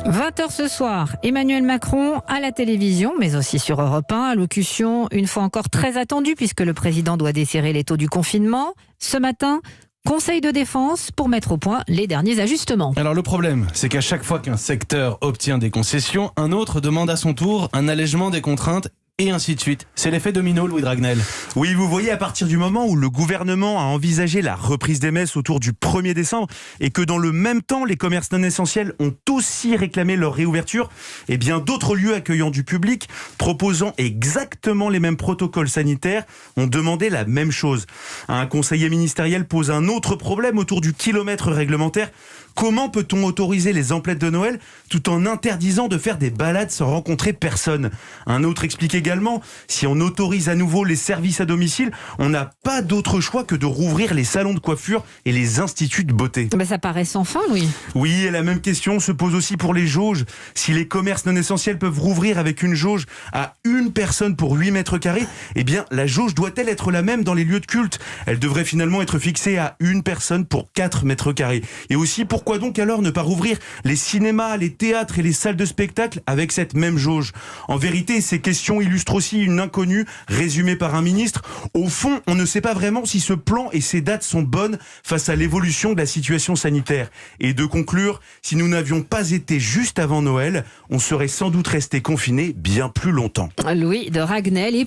20h ce soir, Emmanuel Macron à la télévision, mais aussi sur Europe 1, allocution une fois encore très attendue puisque le président doit desserrer les taux du confinement. Ce matin, conseil de défense pour mettre au point les derniers ajustements. Alors le problème, c'est qu'à chaque fois qu'un secteur obtient des concessions, un autre demande à son tour un allègement des contraintes. Et ainsi de suite. C'est l'effet domino, Louis Dragnel. Oui, vous voyez, à partir du moment où le gouvernement a envisagé la reprise des messes autour du 1er décembre et que dans le même temps, les commerces non essentiels ont aussi réclamé leur réouverture, eh bien d'autres lieux accueillant du public, proposant exactement les mêmes protocoles sanitaires, ont demandé la même chose. Un conseiller ministériel pose un autre problème autour du kilomètre réglementaire. Comment peut-on autoriser les emplettes de Noël tout en interdisant de faire des balades sans rencontrer personne ? Un autre explique également, si on autorise à nouveau les services à domicile, on n'a pas d'autre choix que de rouvrir les salons de coiffure et les instituts de beauté. Mais ça paraît sans fin, Louis. Oui, et la même question se pose aussi pour les jauges. Si les commerces non essentiels peuvent rouvrir avec une jauge à une personne pour 8 mètres carrés, eh bien la jauge doit-elle être la même dans les lieux de culte ? Elle devrait finalement être fixée à une personne pour 4 mètres carrés. Et aussi, pourquoi donc alors ne pas rouvrir les cinémas, les théâtres et les salles de spectacle avec cette même jauge ? En vérité, ces questions illustrent aussi une inconnue résumée par un ministre. Au fond, on ne sait pas vraiment si ce plan et ces dates sont bonnes face à l'évolution de la situation sanitaire. Et de conclure, si nous n'avions pas été juste avant Noël, on serait sans doute resté confinés bien plus longtemps. Louis de Ragnel est